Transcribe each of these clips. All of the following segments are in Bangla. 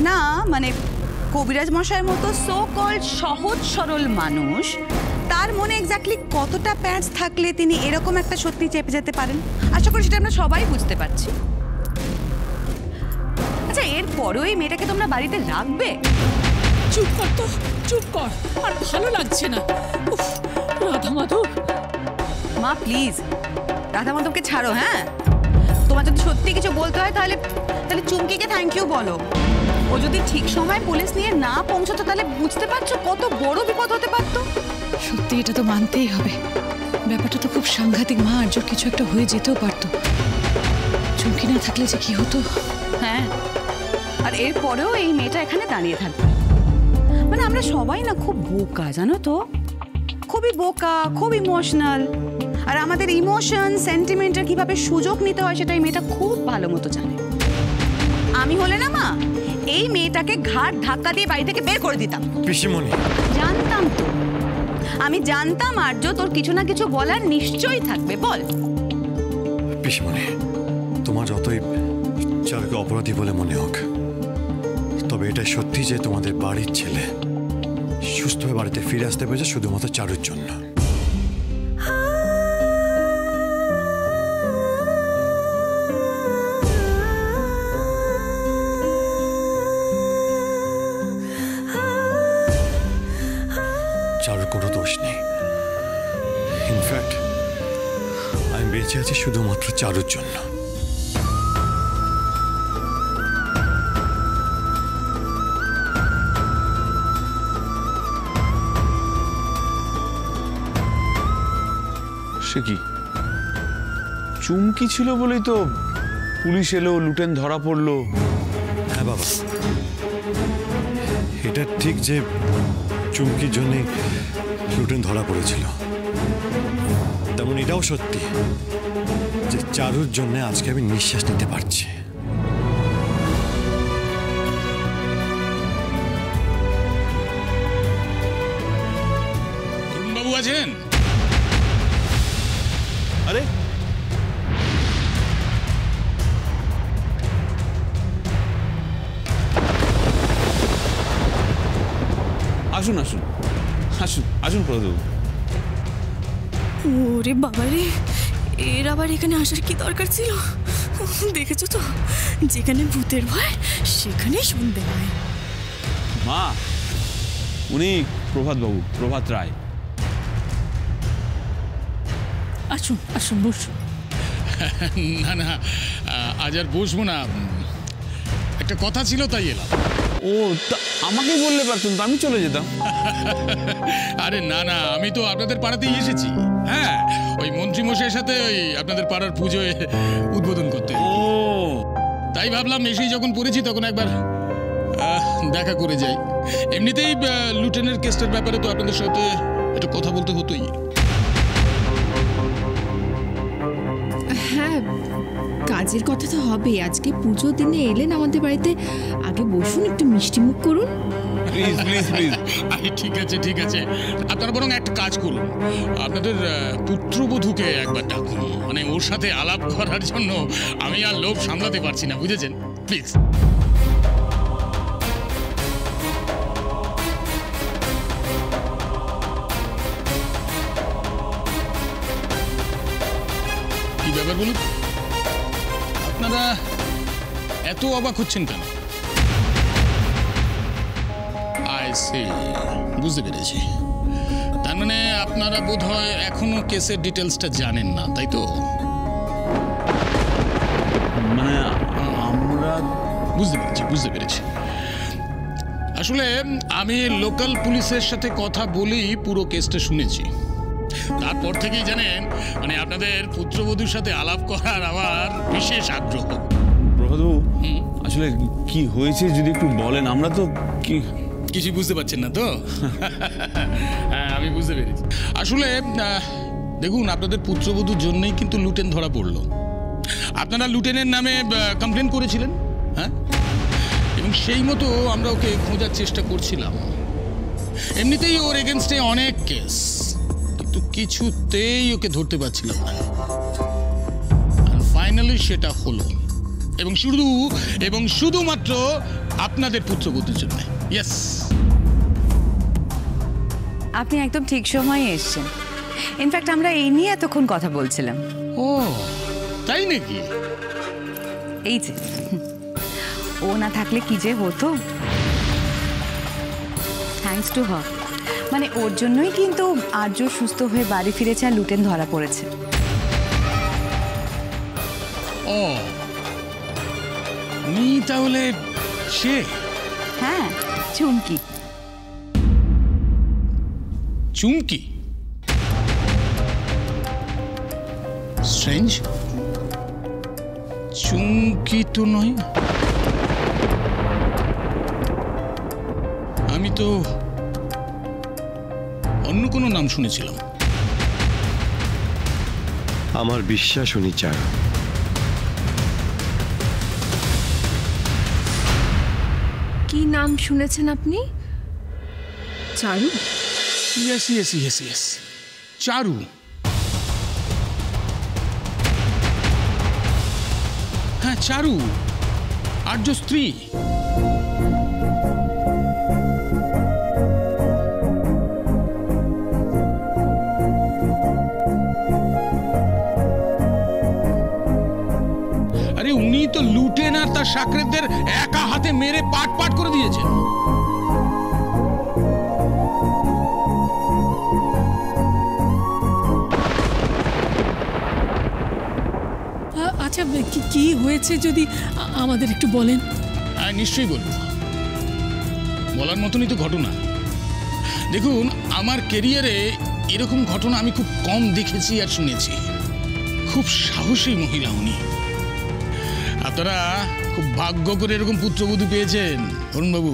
না মানে কবিরাজ মশাইয়ের মতো সো কল্ড সহজ সরল মানুষ, তার মনে এক্স্যাক্টলি কতটা প্যাঁচ থাকলে তিনি এরকম একটা সত্যি চেপে যেতে পারেন, আশা করি সেটা আমরা সবাই বুঝতে পারছি। আচ্ছা, এরপরেও এই মেয়েটাকে তোমরা বাড়িতে রাখবে? চুপ কর তো, চুপ কর, আর ভালো লাগছে না। রাধা মাধব, মা প্লিজ রাধা মাধবকে ছাড়ো। হ্যাঁ, তোমার যদি সত্যি কিছু বলতে হয় তাহলে চুমকিকে থ্যাংক ইউ বলো। ও যদি ঠিক সময় পুলিশ নিয়ে না পৌঁছতো তাহলে বুঝতে পারছো কত বড় বিপদ হতে পারতো। সত্যি এটা তো মানতেই হবে, ব্যাপারটা তো খুব সাংঘাতিক মা, আর জোর কিছু একটা হয়ে যেতেও পারতো। চুমকি না থাকলে যে কি হতো। হ্যাঁ, আর এরপরেও এই মেয়েটা এখানে দাঁড়িয়ে থাকবে মানে আমরা সবাই না খুব বোকা, জানো তো, খুবই বোকা, খুব ইমোশনাল। আর আমাদের ইমোশন সেন্টিমেন্টের কিভাবে সুযোগ নিতে হয় সেটা এই মেয়েটা খুব ভালো মতো জানে। আমি হলে না মা এই মেয়েটাকে ঘাট ধাক্কা দিয়ে বাড়ি থেকে বের করে দিতাম। পিসিমণি, জানতাম তো, আমি জানতাম আর্য তোর কিছু না কিছু বলার নিশ্চয়ই থাকবে, বল। পিসিমণি, তোমার যতই চারুকে অপরাধী বলে মনে হোক, তবে এটা সত্যি যে তোমাদের বাড়ির ছেলে সুস্থ হয়ে বাড়িতে ফিরে আসতে পেরেছে শুধুমাত্র চারুর জন্য। চারুর কোনো দোষ নেই। ইনফ্যাক্ট আমি বেঁচে আছি শুধুমাত্র চারুর জন্য। সে কি চুমকি ছিল বলেই তো পুলিশ এলো, লুটেন ধরা পড়লো। হ্যাঁ বাবা, এটা ঠিক যে চুমকির জন্যে লুটেন ধরা পড়েছিল, তেমন এটাও সত্যি যে চারুর জন্য আজকে আমি নিঃশ্বাস নিতে পারছি। বাবু আছেন? আরে আসুন আসুন আসুন আসুন প্রদীপ। ওরে বাবারে, এর আবার এখানে আসার কি দরকার ছিল? দেখেছো তো, যেখানে ভূতের ভয় সেখানে শুনতে হয়। মা, উনি প্রভাত বাবু, প্রভাত রায়। আসুন আসুন, বসুন। না না, আজ আর বসবো না, একটা কথা ছিল তাই এলাম। ও, আমাকে বললে পারতেন তো, আমি চলে যেতাম। আরে না না, আমি তো আপনাদের পাড়াতেই এসেছি। হ্যাঁ, ওই মন্ত্রীমশাইয়ের সাথে ওই আপনাদের পাড়ার পুজোয় উদ্বোধন করতে। ও, তাই ভাবলাম এসেই যখন পড়েছি তখন একবার দেখা করে যাই। এমনিতেই লুটেনের কেসটার ব্যাপারে তো আপনাদের সাথে একটু কথা বলতে হতোই। হ্যাঁ, কাজের কথা তো হবে। আজকে পুজোর দিনে এলেন আমাদের বাড়িতে, আগে বসুন, একটু মিষ্টি মুখ করুন। Please please please. ঠিক আছে ঠিক আছে, আপনারা বরং একটা কাজ করুন, আপনাদের পুত্রবধূকে একবার ডাকুন, মানে ওর সাথে আলাপ করার জন্য আমি আর লোভ সামলাতে পারছি না, বুঝেছেন? প্লিজ। কি ব্যাপার বলুন, আপনারা এত অবাক হচ্ছেন কেন? বুঝতে পেরেছি, তার মানে আপনারা বোধহয় এখনো কেসের ডিটেলসটা জানেন না, তাই তো? মানে আমরা বুঝতে পেরেছি। আসলে আমি লোকাল পুলিশের সাথে কথা বলেই পুরো কেসটা শুনেছি। তারপর থেকেই জানেন, মানে আপনাদের পুত্রবধূর সাথে আলাপ করার আমার বিশেষ আগ্রহ। প্রভাতবাবু, আসলে কি হয়েছে যদি একটু বলেন, আমরা তো কিছু বুঝতে পারছেন না তো? হ্যাঁ, আমি বুঝতে পেরেছি। আসলে দেখুন, আপনাদের পুত্রবধূর জন্যই কিন্তু লুটেন ধরা পড়লো। আপনারা লুটেনের নামে কমপ্লেন করেছিলেন, হ্যাঁ, এবং সেই মতো আমরা ওকে খোঁজার চেষ্টা করছিলাম। এমনিতেই ওর এগেনস্টে অনেক কেস, কিন্তু কিছুতেই ওকে ধরতে পারছিলাম না। আর ফাইনালি সেটা হলো, এবং শুধুমাত্র আপনাদের পুত্রবধূর জন্য। ইয়েস, আপনি একদম ঠিক সময়ে এসেছেন। ইনফ্যাক্ট আমরা এই নিয়ে এতক্ষণ কথা বলছিলাম। ও তাই নাকি? এই যে ও না থাকলে কি যে হতো। থ্যাঙ্কস টু হার, মানে ওর জন্যই কিন্তু আর্য সুস্থ হয়ে বাড়ি ফিরেছে আর লুটেন ধরা পড়েছে। ও উনি তাহলে সে? হ্যাঁ, চুমকি। চুমকি? স্ট্রেঞ্জ, চুমকি তো নয়। আমি তো অন্য কোনো নাম শুনেছিলাম। আমার বিশ্বাস উনি চারু। কি নাম শুনেছেন আপনি? চারু? ইয়েস ইয়েস ইয়েস ইয়েস, চারু। হ্যাঁ, চারু, আর্য স্ত্রী। আরে উনি তো লুটেন আর তার সাকরেদদের একা হাতে মেরে পাট পাট করে দিয়েছেন। আচ্ছা, কি হয়েছে যদি আমাদের একটু বলেন? হ্যাঁ, নিশ্চয়ই বলবো। বলার মতনই তো ঘটনা। দেখুন, আমার ক্যারিয়ারে এরকম ঘটনা আমি খুব কম দেখেছি আর শুনেছি। খুব সাহসী মহিলা উনি। আপনারা খুব ভাগ্য করে এরকম পুত্রবধূ পেয়েছেন অরুণবাবু।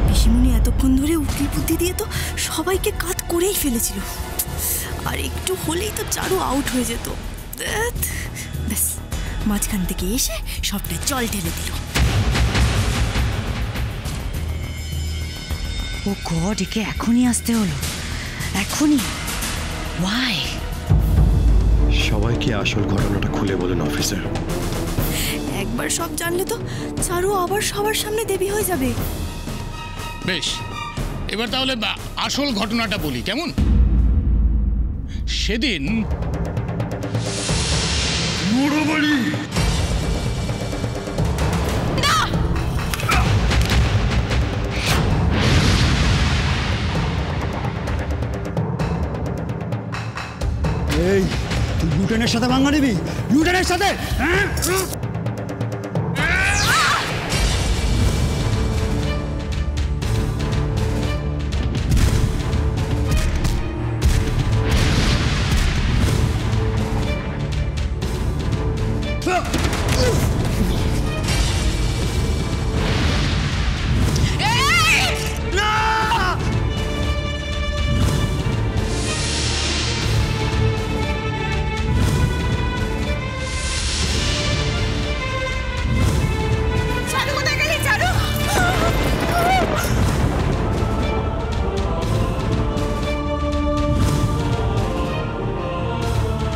পিসিমণি এতক্ষণ ধরে উকিল বুদ্ধি দিয়ে তো সবাইকে কাত করেই ফেলেছিল, আর একটু হলেই তো চারু আউট হয়ে যেত। ব্যাস, মাঝখান থেকে এসে সবটা জল ঢেলে দিল। ও গড, একে এখনই আসতে হলো? এখনই? ওয়াই? সবাইকে আসল ঘটনাটা খুলে বলুন অফিসার। একবার সব জানলে তো চারু আবার সবার সামনে দেবী হয়ে যাবে। বেশ, এবার তাহলে আসল ঘটনাটা বলি, কেমন? সেদিন এই, তুই লুটেনের সাথে ভাঙা নিবি? লুটেনের সাথে?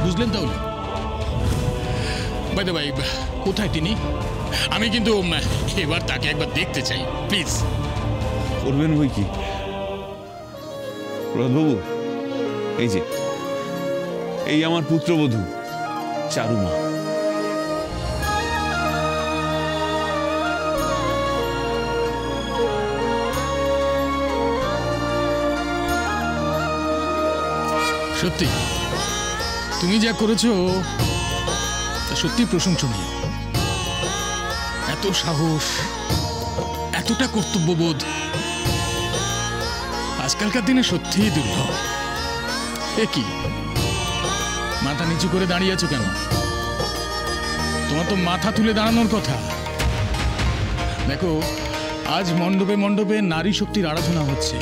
বুঝলেন তাহলে? বাই দ্য ওয়ে, কোথায় তিনি? আমি কিন্তু এবার তাকে একবার দেখতে চাই, প্লিজ। করবেন বই কি প্রভাতবাবু? এই যে, এই আমার পুত্রবধূ চারুমা। সত্যি তুমি যা করেছো তা সত্যি প্রশংসনীয়। এত সাহস, এতটা কর্তব্যবোধ আজকালকার দিনে সত্যিই দুর্লভ। এ কি, মাথা নিচু করে দাঁড়িয়ে আছো কেন? তোমার তো মাথা তুলে দাঁড়ানোর কথা। দেখো, আজ মণ্ডপে মণ্ডপে নারী শক্তির আরাধনা হচ্ছে,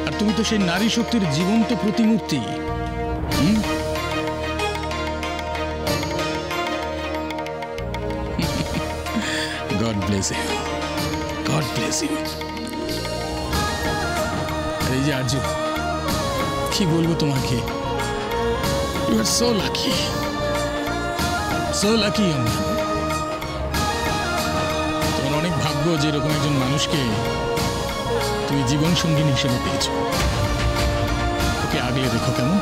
আর তুমি তো সেই নারী শক্তির জীবন্ত প্রতিমূর্তি। God bless you. God bless you. এই যে আর্য, কি বলবো তোমাকে? You are so lucky. So lucky আমরা। তোমার অনেক ভাগ্য যে এরকম একজন মানুষকে তুমি জীবন সঙ্গিনী হিসেবে পেয়েছো। ওকে আগলে দেখো কেমন।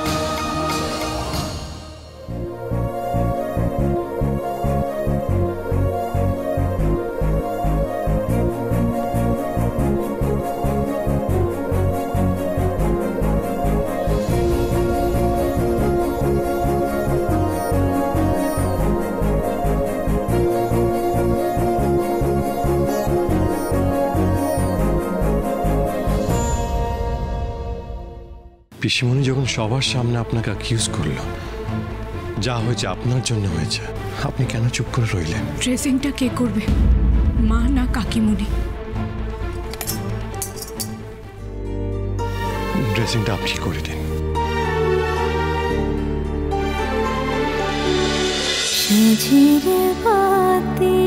পিসিমণি যখন সবার সামনে আপনাকে অ্যাকিউজ করলো, যা হয়েছে আপনার জন্য হয়েছে, আপনি কেন চুপ করে রইলেন? ড্রেসিংটা কে করবে, মা না কাকিমুনি? ড্রেসিংটা আপনি করে দিন। সাজিরে বাতি